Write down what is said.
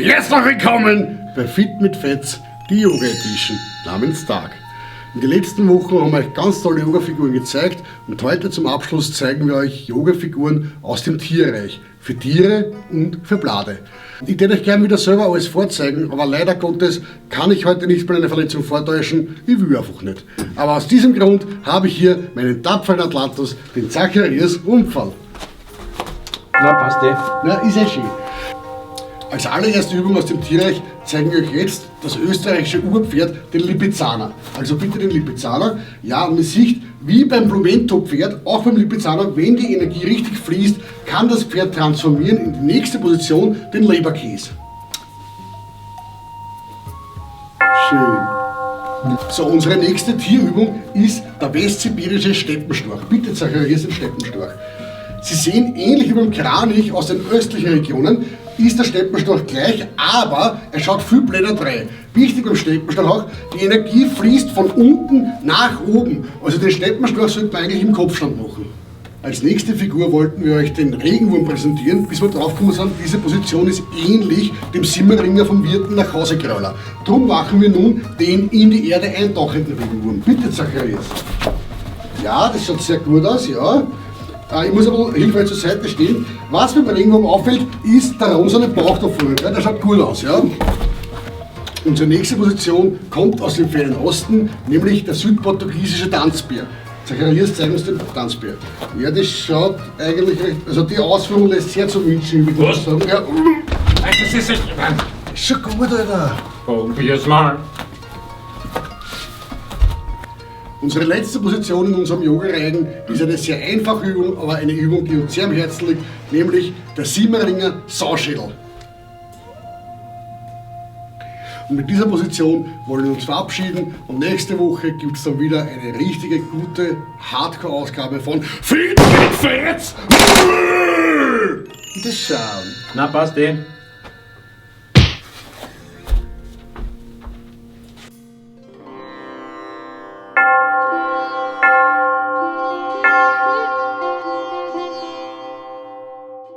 Herzlich willkommen bei Fit mit Fetz, die Yoga Edition namens Tag. In den letzten Wochen haben wir euch ganz tolle Yoga-Figuren gezeigt und heute zum Abschluss zeigen wir euch Yoga-Figuren aus dem Tierreich. Für Tiere und für Blade. Ich würde euch gerne wieder selber alles vorzeigen, aber leider Gottes kann ich heute nicht bei einer Verletzung vortäuschen, ich will einfach nicht. Aber aus diesem Grund habe ich hier meinen tapferen Atlantus, den Zacharias Rumpfal. Na, passt eh. Na, ist ja schön. Als allererste Übung aus dem Tierreich zeigen wir euch jetzt das österreichische Urpferd, den Lipizzaner. Also bitte den Lipizzaner. Ja, und man sieht, wie beim Blumento-Pferd, auch beim Lipizzaner, wenn die Energie richtig fließt, kann das Pferd transformieren in die nächste Position, den Leberkäse. Schön. So, unsere nächste Tierübung ist der westsibirische Steppenstorch. Bitte Zacharias, den Steppenstorch. Sie sehen, ähnlich wie beim Kranich aus den östlichen Regionen, ist der Steppenstorch gleich, aber er schaut viel blöder rein. Wichtig beim Steppenstorch auch, die Energie fließt von unten nach oben. Also den Steppenstorch sollte man eigentlich im Kopfstand machen. Als nächste Figur wollten wir euch den Regenwurm präsentieren, bis wir draufgekommen sind, diese Position ist ähnlich dem Simmeringer vom Wirten nach Hause-Krauler. Darum machen wir nun den in die Erde eintauchenden Regenwurm. Bitte Zacharias. Ja, das schaut sehr gut aus, ja. Ich muss aber hilfreich zur Seite stehen. Was mir beim Regenwurm auffällt, ist der rosane Bauch da vorne. Ja, der schaut cool aus. Ja. Unsere nächste Position kommt aus dem fernen Osten, nämlich der südportugiesische Tanzbär. Zacharias, zeig uns den Tanzbär. Ja, das schaut eigentlich recht. Also die Ausführung lässt sehr zu wünschen, würde ich sagen. Ja. Das ist echt. Ist schon gut, Alter. Probier's mal. Unsere letzte Position in unserem Yoga-Reigen ist eine sehr einfache Übung, aber eine Übung, die uns sehr am Herzen liegt, nämlich der Simmeringer Sauschädel. Und mit dieser Position wollen wir uns verabschieden und nächste Woche gibt es dann wieder eine richtige, gute Hardcore-Ausgabe von Fit mit Fetz! Bitte schauen. Na, passt eh.